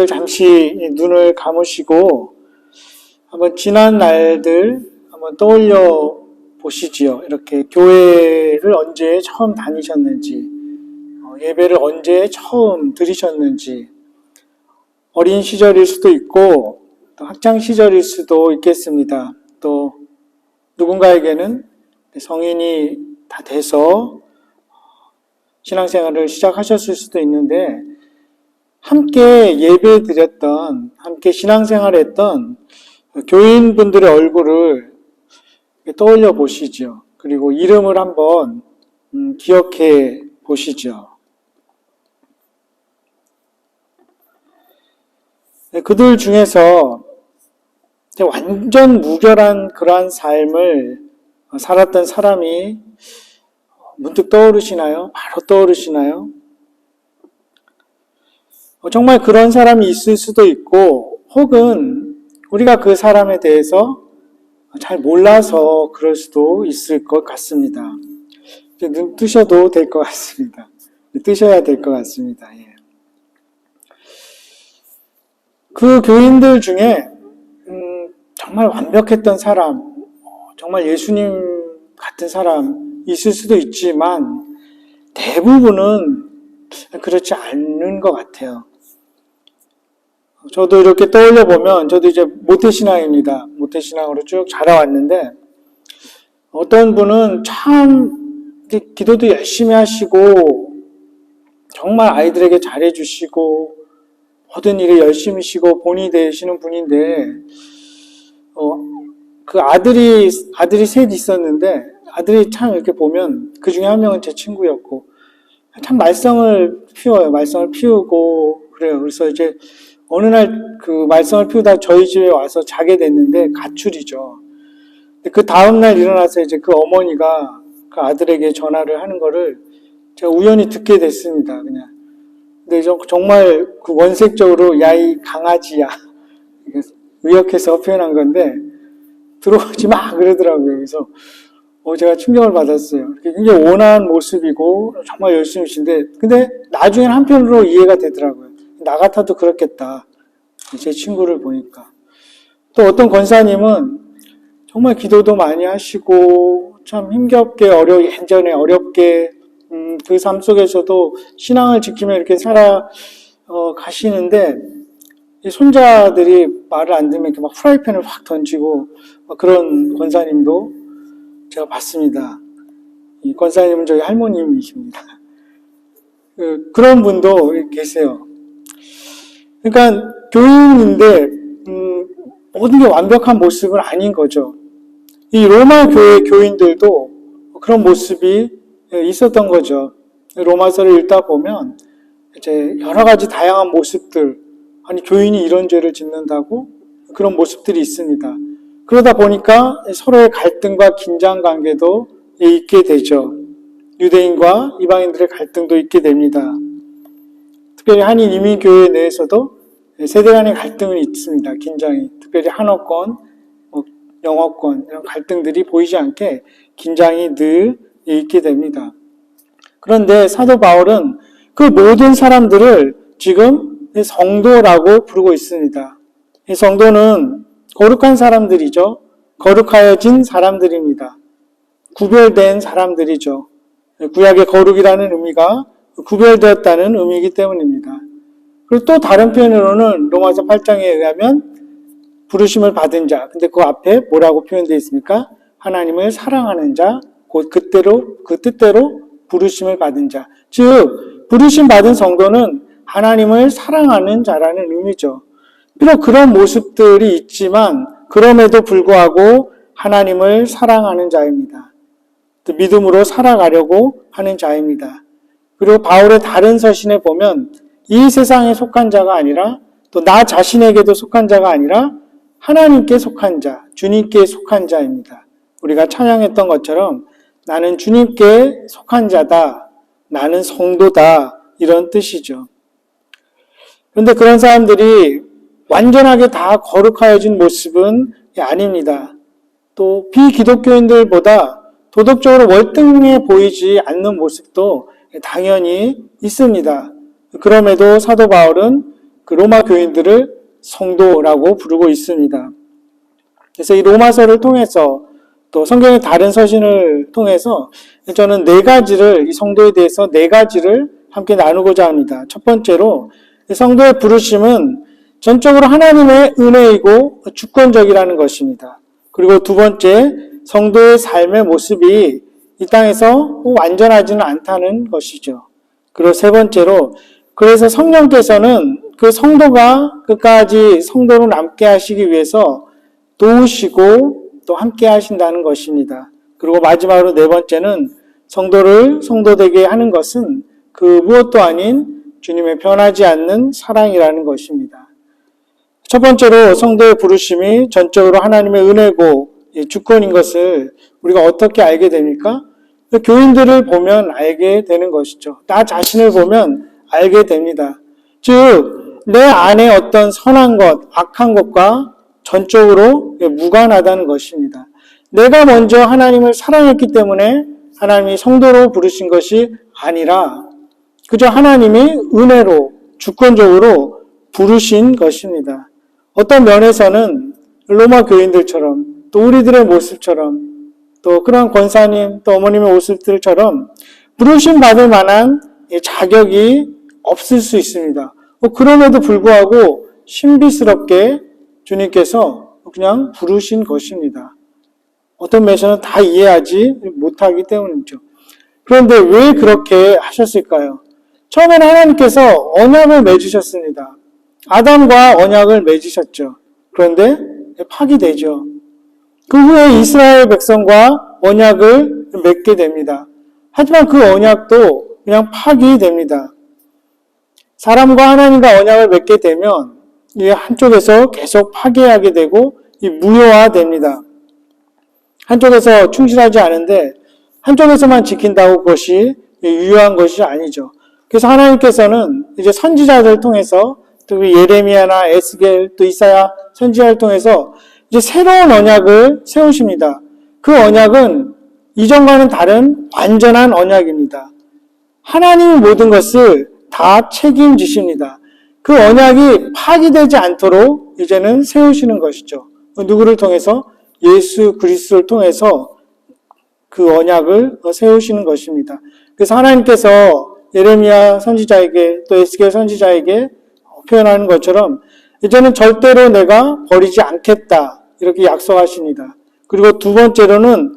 우리들 잠시 눈을 감으시고 한번 지난 날들 한번 떠올려 보시지요. 이렇게 교회를 언제 처음 다니셨는지, 예배를 언제 처음 드리셨는지, 어린 시절일 수도 있고 또 학창 시절일 수도 있겠습니다. 또 누군가에게는 성인이 다 돼서 신앙생활을 시작하셨을 수도 있는데, 함께 예배 드렸던, 함께 신앙생활했던 교인분들의 얼굴을 떠올려 보시죠. 그리고 이름을 한번 기억해 보시죠. 그들 중에서 완전 무결한 그러한 삶을 살았던 사람이 문득 떠오르시나요? 바로 떠오르시나요? 정말 그런 사람이 있을 수도 있고, 혹은 우리가 그 사람에 대해서 잘 몰라서 그럴 수도 있을 것 같습니다. 눈 뜨셔도 될 것 같습니다. 뜨셔야 될 것 같습니다. 예. 그 교인들 중에 정말 완벽했던 사람, 정말 예수님 같은 사람 있을 수도 있지만 대부분은 그렇지 않는 것 같아요. 저도 이렇게 떠올려 보면, 저도 이제 모태신앙입니다. 모태신앙으로 쭉 자라왔는데, 어떤 분은 참 기도도 열심히 하시고 정말 아이들에게 잘해주시고 모든 일에 열심히 쉬고 본이 되시는 분인데, 그 아들이 셋 있었는데, 아들이 참 이렇게 보면 그 중에 한 명은 제 친구였고, 참 말썽을 피워요. 말썽을 피우고 그래요. 그래서 이제 어느 날 그 말썽을 피우다 저희 집에 와서 자게 됐는데, 가출이죠. 그 다음날 일어나서 이제 그 어머니가 그 아들에게 전화를 하는 거를 제가 우연히 듣게 됐습니다. 그냥. 근데 정말 그 원색적으로, 야, 이 강아지야. 의역해서 표현한 건데, 들어오지 마! 그러더라고요. 그래서, 제가 충격을 받았어요. 굉장히 온화한 모습이고, 정말 열심히신데, 근데 나중엔 한편으로 이해가 되더라고요. 나 같아도 그렇겠다. 제 친구를 보니까. 또 어떤 권사님은 정말 기도도 많이 하시고, 참 힘겹게 예전에 어렵게, 그 삶 속에서도 신앙을 지키며 이렇게 가시는데, 손자들이 말을 안 들으면 이렇게 막 프라이팬을 확 던지고, 그런 권사님도 제가 봤습니다. 이 권사님은 저희 할머님이십니다. 그런 분도 계세요. 그러니까 교인인데 모든 게 완벽한 모습은 아닌 거죠. 이 로마 교회 교인들도 그런 모습이 있었던 거죠. 로마서를 읽다 보면 이제 여러 가지 다양한 모습들, 아니 교인이 이런 죄를 짓는다고? 그런 모습들이 있습니다. 그러다 보니까 서로의 갈등과 긴장 관계도 있게 되죠. 유대인과 이방인들의 갈등도 있게 됩니다. 특별히 한인 이민교회 내에서도 세대 간의 갈등은 있습니다. 긴장이. 특별히 한어권, 영어권 이런 갈등들이 보이지 않게 긴장이 늘 있게 됩니다. 그런데 사도 바울은 그 모든 사람들을 지금 성도라고 부르고 있습니다. 이 성도는 거룩한 사람들이죠. 거룩하여진 사람들입니다. 구별된 사람들이죠. 구약의 거룩이라는 의미가 구별되었다는 의미이기 때문입니다. 그리고 또 다른 표현으로는 로마서 8장에 의하면 부르심을 받은 자, 근데 그 앞에 뭐라고 표현되어 있습니까? 하나님을 사랑하는 자, 곧 그 뜻대로 부르심을 받은 자. 즉 부르심 받은 성도는 하나님을 사랑하는 자라는 의미죠. 비록 그런 모습들이 있지만 그럼에도 불구하고 하나님을 사랑하는 자입니다. 또 믿음으로 살아가려고 하는 자입니다. 그리고 바울의 다른 서신에 보면 이 세상에 속한 자가 아니라, 또 나 자신에게도 속한 자가 아니라 하나님께 속한 자, 주님께 속한 자입니다. 우리가 찬양했던 것처럼 나는 주님께 속한 자다, 나는 성도다, 이런 뜻이죠. 그런데 그런 사람들이 완전하게 다 거룩하여진 모습은 아닙니다. 또 비기독교인들보다 도덕적으로 월등해 보이지 않는 모습도 당연히 있습니다. 그럼에도 사도 바울은 그 로마 교인들을 성도라고 부르고 있습니다. 그래서 이 로마서를 통해서 또 성경의 다른 서신을 통해서 저는 이 성도에 대해서 네 가지를 함께 나누고자 합니다. 첫 번째로 성도의 부르심은 전적으로 하나님의 은혜이고 주권적이라는 것입니다. 그리고 두 번째, 성도의 삶의 모습이 이 땅에서 완전하지는 않다는 것이죠. 그리고 세 번째로, 그래서 성령께서는 그 성도가 끝까지 성도로 남게 하시기 위해서 도우시고 또 함께 하신다는 것입니다. 그리고 마지막으로 네 번째는 성도를 성도되게 하는 것은 그 무엇도 아닌 주님의 변하지 않는 사랑이라는 것입니다. 첫 번째로 성도의 부르심이 전적으로 하나님의 은혜고 주권인 것을 우리가 어떻게 알게 됩니까? 교인들을 보면 알게 되는 것이죠. 나 자신을 보면 알게 됩니다. 즉, 내 안에 어떤 선한 것, 악한 것과 전적으로 무관하다는 것입니다. 내가 먼저 하나님을 사랑했기 때문에 하나님이 성도로 부르신 것이 아니라 그저 하나님이 은혜로 주권적으로 부르신 것입니다. 어떤 면에서는 로마 교인들처럼 또 우리들의 모습처럼 또 그런 권사님 또 어머님의 모습들처럼 부르심 받을 만한 자격이 없을 수 있습니다. 그럼에도 불구하고 신비스럽게 주님께서 그냥 부르신 것입니다. 어떤 면에서는 다 이해하지 못하기 때문이죠. 그런데 왜 그렇게 하셨을까요? 처음에는 하나님께서 언약을 맺으셨습니다. 아담과 언약을 맺으셨죠. 그런데 파기되죠. 그 후에 이스라엘 백성과 언약을 맺게 됩니다. 하지만 그 언약도 그냥 파기됩니다. 사람과 하나님과 언약을 맺게 되면 이 한쪽에서 계속 파괴하게 되고 이 무효화됩니다. 한쪽에서 충실하지 않은데 한쪽에서만 지킨다고 그것이 유효한 것이 아니죠. 그래서 하나님께서는 이제 선지자들을 통해서 특히 예레미야나 에스겔 또 이사야 선지자를 통해서 이제 새로운 언약을 세우십니다. 그 언약은 이전과는 다른 완전한 언약입니다. 하나님이 모든 것을 다 책임지십니다. 그 언약이 파기되지 않도록 이제는 세우시는 것이죠. 누구를 통해서? 예수 그리스도를 통해서 그 언약을 세우시는 것입니다. 그래서 하나님께서 예레미야 선지자에게 또 에스겔 선지자에게 표현하는 것처럼 이제는 절대로 내가 버리지 않겠다 이렇게 약속하십니다. 그리고 두 번째로는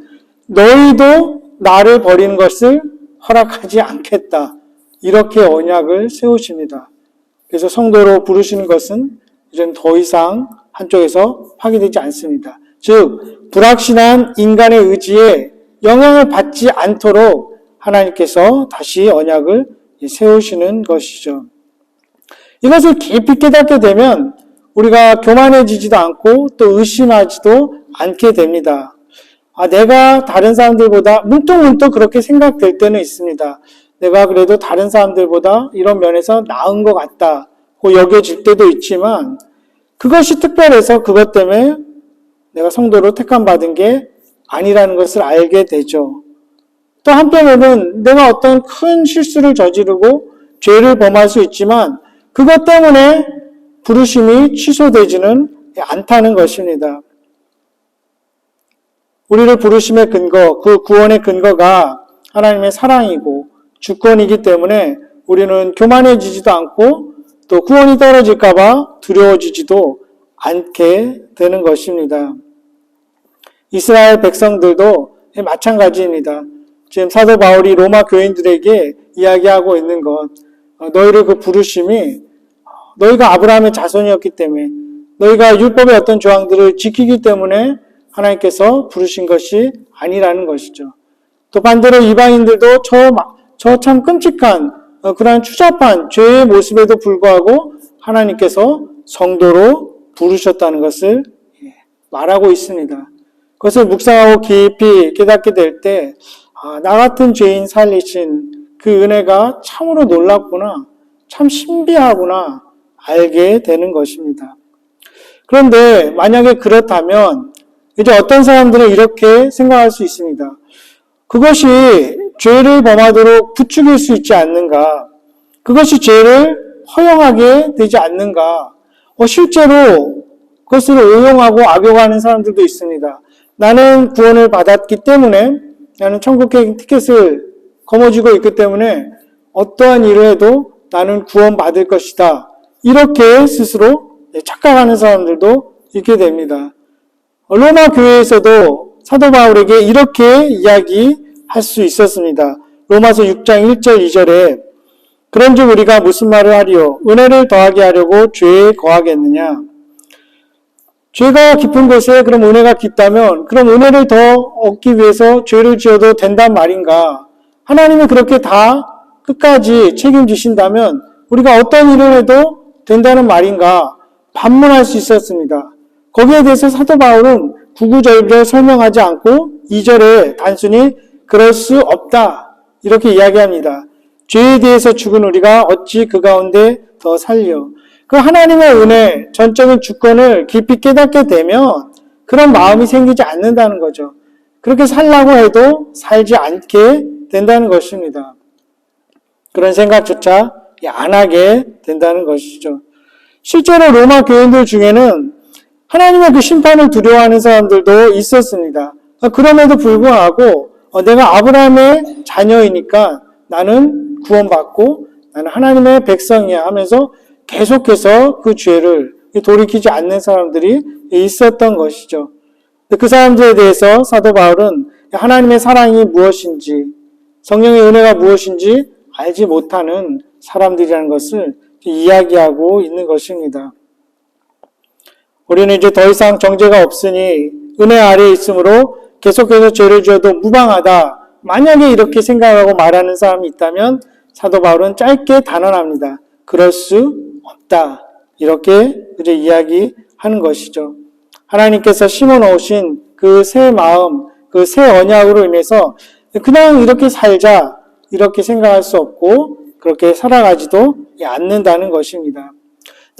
너희도 나를 버리는 것을 허락하지 않겠다 이렇게 언약을 세우십니다. 그래서 성도로 부르시는 것은 이제는 더 이상 한쪽에서 파기되지 않습니다. 즉 불확실한 인간의 의지에 영향을 받지 않도록 하나님께서 다시 언약을 세우시는 것이죠. 이것을 깊이 깨닫게 되면 우리가 교만해지지도 않고 또 의심하지도 않게 됩니다. 내가 다른 사람들보다 문득문득 그렇게 생각될 때는 있습니다. 내가 그래도 다른 사람들보다 이런 면에서 나은 것 같다고 여겨질 때도 있지만 그것이 특별해서 그것 때문에 내가 성도로 택함받은 게 아니라는 것을 알게 되죠. 또 한편으로는 내가 어떤 큰 실수를 저지르고 죄를 범할 수 있지만 그것 때문에 부르심이 취소되지는 않다는 것입니다. 우리를 부르심의 근거, 그 구원의 근거가 하나님의 사랑이고 주권이기 때문에 우리는 교만해지지도 않고 또 구원이 떨어질까 봐 두려워지지도 않게 되는 것입니다. 이스라엘 백성들도 마찬가지입니다. 지금 사도 바울이 로마 교인들에게 이야기하고 있는 것, 너희를 그 부르심이 너희가 아브라함의 자손이었기 때문에 너희가 율법의 어떤 조항들을 지키기 때문에 하나님께서 부르신 것이 아니라는 것이죠. 또 반대로 이방인들도 저 참 끔찍한 그러한 추잡한 죄의 모습에도 불구하고 하나님께서 성도로 부르셨다는 것을 말하고 있습니다. 그것을 묵상하고 깊이 깨닫게 될 때, 나 같은 죄인 살리신 그 은혜가 참으로 놀랍구나, 참 신비하구나 알게 되는 것입니다. 그런데 만약에 그렇다면 이제 어떤 사람들은 이렇게 생각할 수 있습니다. 그것이 죄를 범하도록 부추길 수 있지 않는가? 그것이 죄를 허용하게 되지 않는가? 실제로 그것을 오용하고 악용하는 사람들도 있습니다. 나는 구원을 받았기 때문에, 나는 천국행 티켓을 거머쥐고 있기 때문에 어떠한 일을 해도 나는 구원받을 것이다. 이렇게 스스로 착각하는 사람들도 있게 됩니다. 로마 교회에서도 사도 바울에게 이렇게 이야기할 수 있었습니다. 로마서 6장 1절 2절에 그런즉 우리가 무슨 말을 하리요? 은혜를 더하게 하려고 죄에 거하겠느냐? 죄가 깊은 곳에 그럼 은혜가 깊다면 그럼 은혜를 더 얻기 위해서 죄를 지어도 된단 말인가? 하나님이 그렇게 다 끝까지 책임지신다면 우리가 어떤 일을 해도 된다는 말인가? 반문할 수 있었습니다. 거기에 대해서 사도 바울은 구구절절 설명하지 않고 2절에 단순히 그럴 수 없다 이렇게 이야기합니다. 죄에 대해서 죽은 우리가 어찌 그 가운데 더 살려. 그 하나님의 은혜, 전적인 주권을 깊이 깨닫게 되면 그런 마음이 생기지 않는다는 거죠. 그렇게 살라고 해도 살지 않게 된다는 것입니다. 그런 생각조차 안 하게 된다는 것이죠. 실제로 로마 교인들 중에는 하나님의 그 심판을 두려워하는 사람들도 있었습니다. 그럼에도 불구하고 내가 아브라함의 자녀이니까 나는 구원받고 나는 하나님의 백성이야 하면서 계속해서 그 죄를 돌이키지 않는 사람들이 있었던 것이죠. 그 사람들에 대해서 사도 바울은 하나님의 사랑이 무엇인지 성령의 은혜가 무엇인지 알지 못하는 사람들이라는 것을 이야기하고 있는 것입니다. 우리는 이제 더 이상 정죄가 없으니 은혜 아래에 있으므로 계속해서 죄를 지어도 무방하다. 만약에 이렇게 생각하고 말하는 사람이 있다면 사도 바울은 짧게 단언합니다. 그럴 수 없다. 이렇게 이제 이야기하는 것이죠. 하나님께서 심어놓으신 그 새 마음, 그 새 언약으로 인해서 그냥 이렇게 살자 이렇게 생각할 수 없고 그렇게 살아가지도 않는다는 것입니다.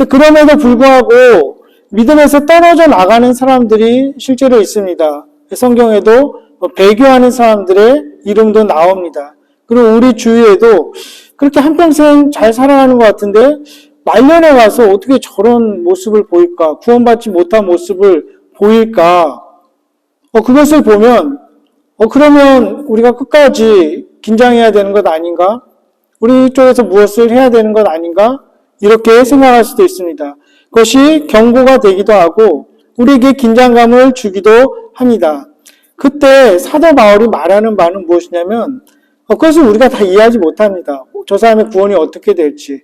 그럼에도 불구하고 믿음에서 떨어져 나가는 사람들이 실제로 있습니다. 성경에도 배교하는 사람들의 이름도 나옵니다. 그리고 우리 주위에도 그렇게 한평생 잘 살아가는 것 같은데 말년에 와서 어떻게 저런 모습을 보일까? 구원받지 못한 모습을 보일까? 그것을 보면 그러면 우리가 끝까지 긴장해야 되는 것 아닌가? 우리 쪽에서 무엇을 해야 되는 것 아닌가? 이렇게 생각할 수도 있습니다. 그것이 경고가 되기도 하고 우리에게 긴장감을 주기도 합니다. 그때 사도 바울이 말하는 바는 무엇이냐면 그것을 우리가 다 이해하지 못합니다. 저 사람의 구원이 어떻게 될지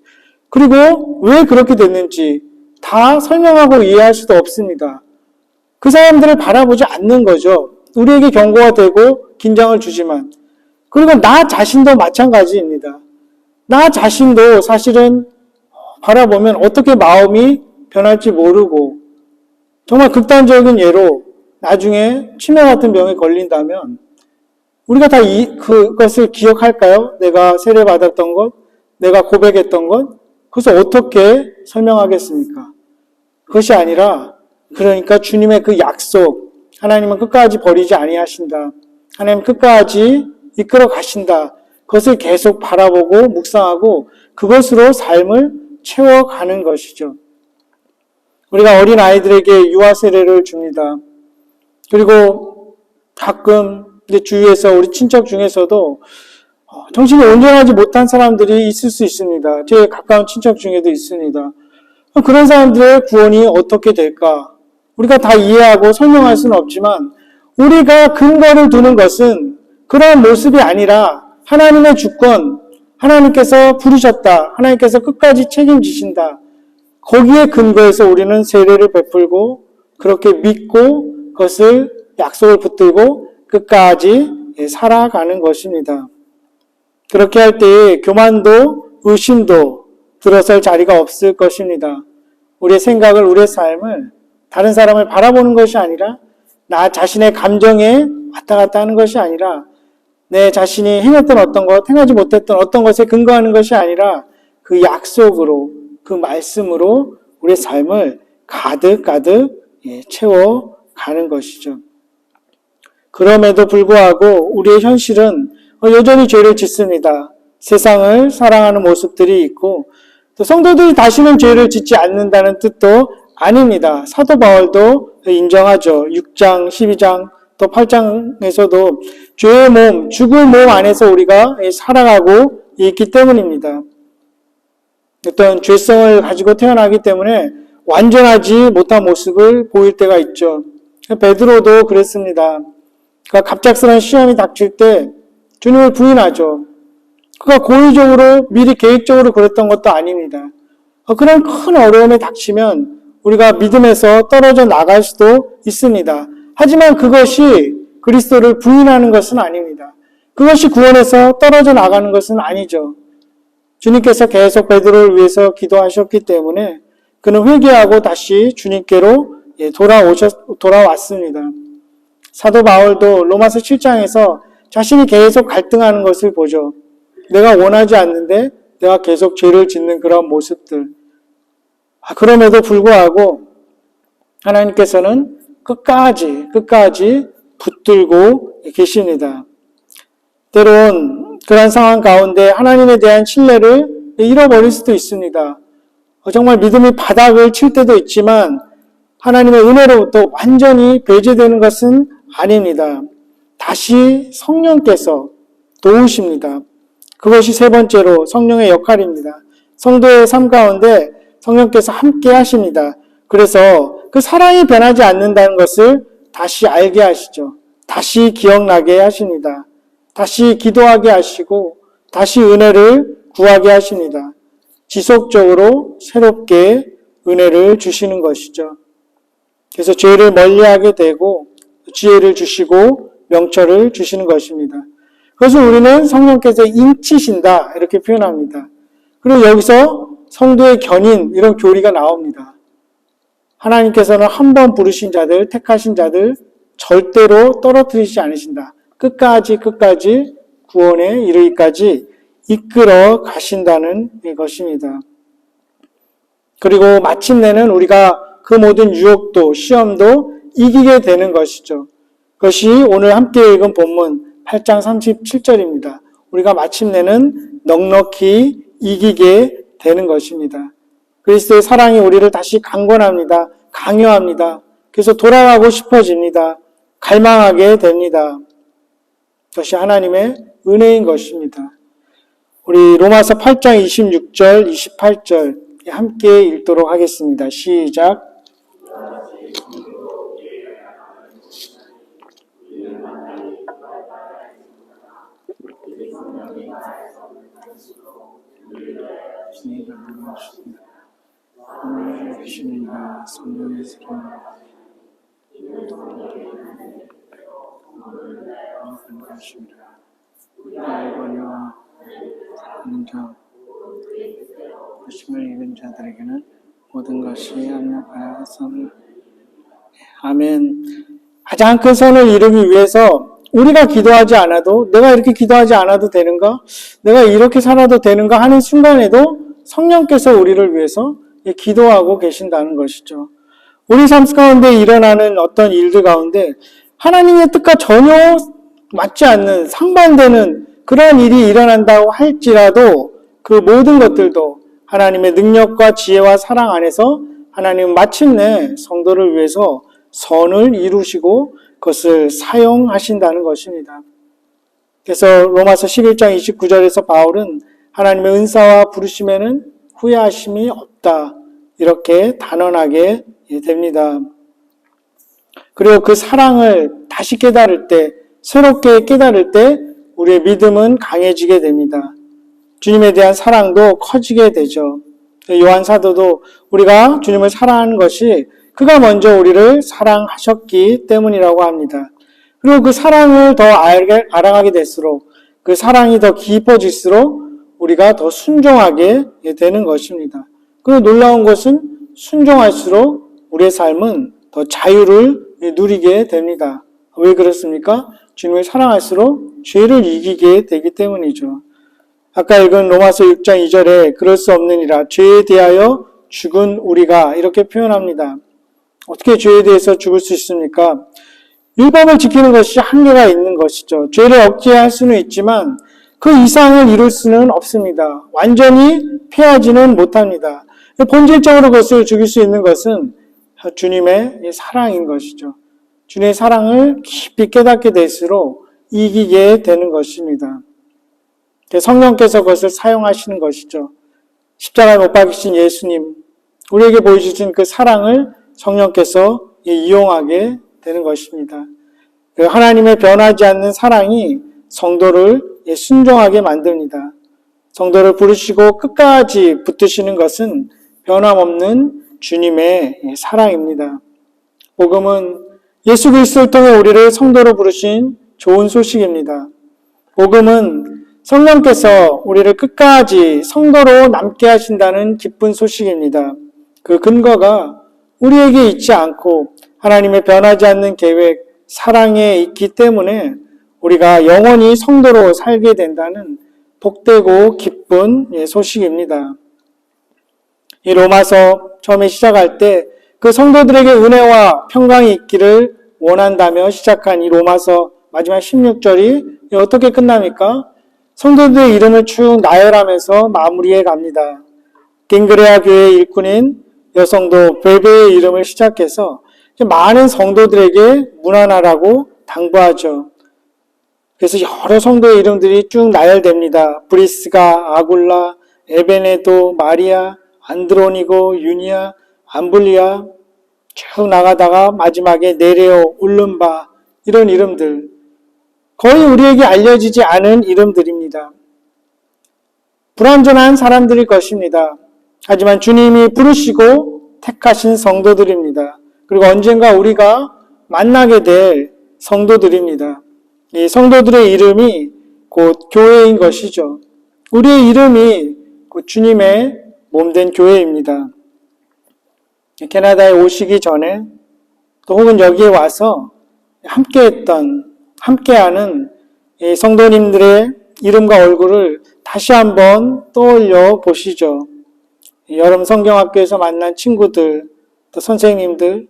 그리고 왜 그렇게 됐는지 다 설명하고 이해할 수도 없습니다. 그 사람들을 바라보지 않는 거죠. 우리에게 경고가 되고 긴장을 주지만 그리고 나 자신도 마찬가지입니다. 나 자신도 사실은 바라보면 어떻게 마음이 변할지 모르고 정말 극단적인 예로 나중에 치매 같은 병에 걸린다면 우리가 다 그것을 기억할까요? 내가 세례받았던 것, 내가 고백했던 것, 그것을 어떻게 설명하겠습니까? 그것이 아니라 그러니까 주님의 그 약속, 하나님은 끝까지 버리지 아니하신다. 하나님 끝까지 이끌어 가신다. 그것을 계속 바라보고 묵상하고 그것으로 삶을 채워가는 것이죠. 우리가 어린 아이들에게 유아 세례를 줍니다. 그리고 가끔 주위에서 우리 친척 중에서도 정신이 온전하지 못한 사람들이 있을 수 있습니다. 제 가까운 친척 중에도 있습니다. 그런 사람들의 구원이 어떻게 될까? 우리가 다 이해하고 설명할 수는 없지만 우리가 근거를 두는 것은 그런 모습이 아니라 하나님의 주권, 하나님께서 부르셨다. 하나님께서 끝까지 책임지신다. 거기에 근거해서 우리는 세례를 베풀고 그렇게 믿고 그것을 약속을 붙들고 끝까지 살아가는 것입니다. 그렇게 할 때에 교만도 의심도 들어설 자리가 없을 것입니다. 우리의 생각을, 우리의 삶을 다른 사람을 바라보는 것이 아니라 나 자신의 감정에 왔다 갔다 하는 것이 아니라 내 자신이 행했던 어떤 것, 행하지 못했던 어떤 것에 근거하는 것이 아니라 그 약속으로, 그 말씀으로 우리의 삶을 가득가득 채워가는 것이죠. 그럼에도 불구하고 우리의 현실은 여전히 죄를 짓습니다. 세상을 사랑하는 모습들이 있고 또 성도들이 다시는 죄를 짓지 않는다는 뜻도 아닙니다. 사도 바울도 인정하죠. 6장, 12장, 또 8장에서도 죄의 몸, 죽을 몸 안에서 우리가 살아가고 있기 때문입니다. 어떤 죄성을 가지고 태어나기 때문에 완전하지 못한 모습을 보일 때가 있죠. 베드로도 그랬습니다. 그가 갑작스러운 시험이 닥칠 때 주님을 부인하죠. 그가 고의적으로 미리 계획적으로 그랬던 것도 아닙니다. 그런 큰 어려움에 닥치면 우리가 믿음에서 떨어져 나갈 수도 있습니다. 하지만 그것이 그리스도를 부인하는 것은 아닙니다. 그것이 구원에서 떨어져 나가는 것은 아니죠. 주님께서 계속 베드로를 위해서 기도하셨기 때문에 그는 회개하고 다시 주님께로 돌아왔습니다. 사도 바울도 로마서 7장에서 자신이 계속 갈등하는 것을 보죠. 내가 원하지 않는데 내가 계속 죄를 짓는 그런 모습들. 그럼에도 불구하고 하나님께서는 끝까지 붙들고 계십니다. 때론 그런 상황 가운데 하나님에 대한 신뢰를 잃어버릴 수도 있습니다. 정말 믿음이 바닥을 칠 때도 있지만 하나님의 은혜로부터 완전히 배제되는 것은 아닙니다. 다시 성령께서 도우십니다. 그것이 세 번째로 성령의 역할입니다. 성도의 삶 가운데 성령께서 함께 하십니다. 그래서 그 사랑이 변하지 않는다는 것을 다시 알게 하시죠. 다시 기억나게 하십니다. 다시 기도하게 하시고 다시 은혜를 구하게 하십니다. 지속적으로 새롭게 은혜를 주시는 것이죠. 그래서 죄를 멀리하게 되고 지혜를 주시고 명철을 주시는 것입니다. 그것을 우리는 성령께서 인치신다 이렇게 표현합니다. 그리고 여기서 성도의 견인 이런 교리가 나옵니다. 하나님께서는 한 번 부르신 자들, 택하신 자들 절대로 떨어뜨리지 않으신다. 끝까지 구원에 이르기까지 이끌어 가신다는 것입니다. 그리고 마침내는 우리가 그 모든 유혹도 시험도 이기게 되는 것이죠. 그것이 오늘 함께 읽은 본문 8장 37절입니다. 우리가 마침내는 넉넉히 이기게 되는 것입니다. 그리스도의 사랑이 우리를 다시 강권합니다. 강요합니다. 그래서 돌아가고 싶어집니다. 갈망하게 됩니다. 그것이 하나님의 은혜인 것입니다. 우리 로마서 8장 26절, 28절 함께 읽도록 하겠습니다. 시작. 하나님이시니가 성령의 사랑 건강하십니다. 일본이와 인정 말씀을 읽은 자들에게는 모든 것이 합력하여 선을 아멘. 가장 큰 선을 이루기 위해서 우리가 기도하지 않아도 내가 이렇게 기도하지 않아도 되는가? 내가 이렇게 살아도 되는가 하는 순간에도 성령께서 우리를 위해서 기도하고 계신다는 것이죠. 우리 삶 가운데 일어나는 어떤 일들 가운데 하나님의 뜻과 전혀 맞지 않는 상반되는 그런 일이 일어난다고 할지라도 그 모든 것들도 하나님의 능력과 지혜와 사랑 안에서 하나님은 마침내 성도를 위해서 선을 이루시고 그것을 사용하신다는 것입니다. 그래서 로마서 11장 29절에서 바울은 하나님의 은사와 부르심에는 후회하심이 없다. 이렇게 단언하게 됩니다. 그리고 그 사랑을 다시 깨달을 때, 새롭게 깨달을 때 우리의 믿음은 강해지게 됩니다. 주님에 대한 사랑도 커지게 되죠. 요한 사도도 우리가 주님을 사랑하는 것이 그가 먼저 우리를 사랑하셨기 때문이라고 합니다. 그리고 그 사랑을 더 알아가게 될수록 그 사랑이 더 깊어질수록 우리가 더 순종하게 되는 것입니다. 그리고 놀라운 것은 순종할수록 우리의 삶은 더 자유를 누리게 됩니다. 왜 그렇습니까? 주님을 사랑할수록 죄를 이기게 되기 때문이죠. 아까 읽은 로마서 6장 2절에 그럴 수 없느니라 죄에 대하여 죽은 우리가 이렇게 표현합니다. 어떻게 죄에 대해서 죽을 수 있습니까? 율법을 지키는 것이 한계가 있는 것이죠. 죄를 억제할 수는 있지만 그 이상을 이룰 수는 없습니다. 완전히 패하지는 못합니다. 본질적으로 그것을 죽일 수 있는 것은 주님의 사랑인 것이죠. 주님의 사랑을 깊이 깨닫게 될수록 이기게 되는 것입니다. 성령께서 그것을 사용하시는 것이죠. 십자가에 못 박히신 예수님, 우리에게 보여주신 그 사랑을 성령께서 이용하게 되는 것입니다. 하나님의 변하지 않는 사랑이 성도를 순종하게 만듭니다. 성도를 부르시고 끝까지 붙드시는 것은 변함없는 주님의 사랑입니다. 복음은 예수 그리스도를 통해 우리를 성도로 부르신 좋은 소식입니다. 복음은 성령께서 우리를 끝까지 성도로 남게 하신다는 기쁜 소식입니다. 그 근거가 우리에게 있지 않고 하나님의 변하지 않는 계획, 사랑에 있기 때문에 우리가 영원히 성도로 살게 된다는 복되고 기쁜 소식입니다. 이 로마서 처음에 시작할 때 그 성도들에게 은혜와 평강이 있기를 원한다며 시작한 이 로마서 마지막 16절이 어떻게 끝납니까? 성도들의 이름을 쭉 나열하면서 마무리해 갑니다. 갱그레아 교회 일꾼인 여성도 베베의 이름을 시작해서 많은 성도들에게 문안하라고 당부하죠. 그래서 여러 성도의 이름들이 쭉 나열됩니다. 브리스가, 아굴라, 에베네도, 마리아, 안드로니고, 유니아, 암블리아 쭉 나가다가 마지막에 네레오, 울름바 이런 이름들 거의 우리에게 알려지지 않은 이름들입니다. 불완전한 사람들일 것입니다. 하지만 주님이 부르시고 택하신 성도들입니다. 그리고 언젠가 우리가 만나게 될 성도들입니다. 이 성도들의 이름이 곧 교회인 것이죠. 우리의 이름이 곧 주님의 몸된 교회입니다. 캐나다에 오시기 전에 또 혹은 여기에 와서 함께하는 이 성도님들의 이름과 얼굴을 다시 한번 떠올려 보시죠. 여름 성경학교에서 만난 친구들, 또 선생님들,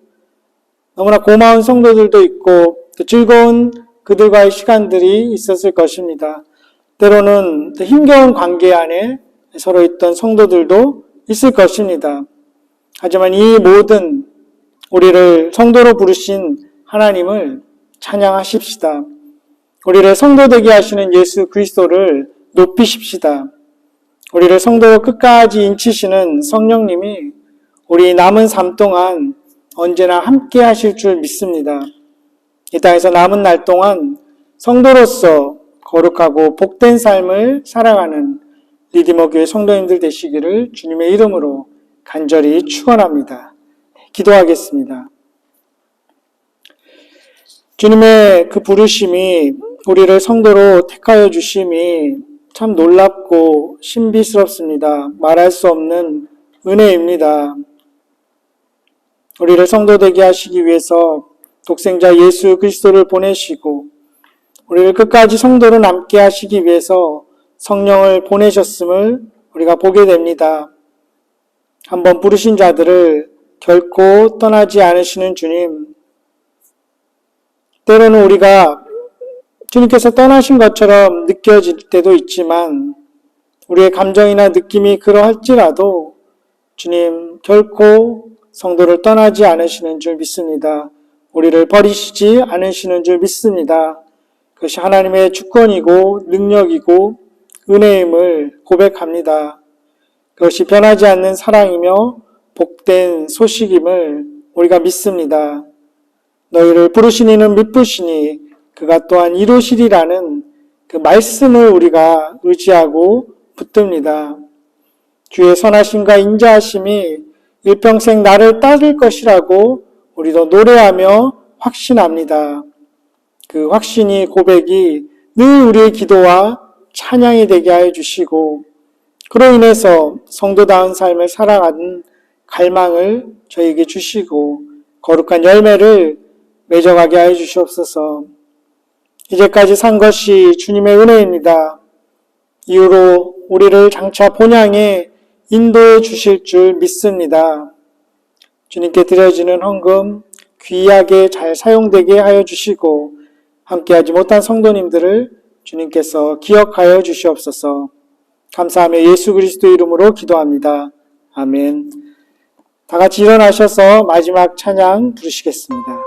너무나 고마운 성도들도 있고 또 즐거운 그들과의 시간들이 있었을 것입니다. 때로는 또 힘겨운 관계 안에 서로 있던 성도들도 있을 것입니다. 하지만 이 모든 우리를 성도로 부르신 하나님을 찬양하십시다. 우리를 성도되게 하시는 예수 그리스도를 높이십시다. 우리를 성도로 끝까지 인치시는 성령님이 우리 남은 삶 동안 언제나 함께 하실 줄 믿습니다. 이 땅에서 남은 날 동안 성도로서 거룩하고 복된 삶을 살아가는 리디머 교회 성도님들 되시기를 주님의 이름으로 간절히 축원합니다. 기도하겠습니다. 주님의 그 부르심이 우리를 성도로 택하여 주심이 참 놀랍고 신비스럽습니다. 말할 수 없는 은혜입니다. 우리를 성도되게 하시기 위해서 독생자 예수 그리스도를 보내시고 우리를 끝까지 성도로 남게 하시기 위해서 성령을 보내셨음을 우리가 보게 됩니다. 한번 부르신 자들을 결코 떠나지 않으시는 주님, 때로는 우리가 주님께서 떠나신 것처럼 느껴질 때도 있지만 우리의 감정이나 느낌이 그러할지라도 주님 결코 성도를 떠나지 않으시는 줄 믿습니다. 우리를 버리시지 않으시는 줄 믿습니다. 그것이 하나님의 주권이고 능력이고 은혜임을 고백합니다. 그것이 변하지 않는 사랑이며 복된 소식임을 우리가 믿습니다. 너희를 부르신 이는 미쁘시니 그가 또한 이루시리라는 그 말씀을 우리가 의지하고 붙듭니다. 주의 선하심과 인자하심이 일평생 나를 따를 것이라고 우리도 노래하며 확신합니다. 그 확신이 고백이 늘 우리의 기도와 찬양이 되게 하여 주시고 그로 인해서 성도다운 삶을 살아가는 갈망을 저에게 주시고 거룩한 열매를 맺어가게 하여 주시옵소서. 이제까지 산 것이 주님의 은혜입니다. 이후로 우리를 장차 본향에 인도해 주실 줄 믿습니다. 주님께 드려지는 헌금 귀하게 잘 사용되게 하여 주시고 함께하지 못한 성도님들을 주님께서 기억하여 주시옵소서. 감사하며 예수 그리스도 이름으로 기도합니다. 아멘. 다 같이 일어나셔서 마지막 찬양 부르시겠습니다.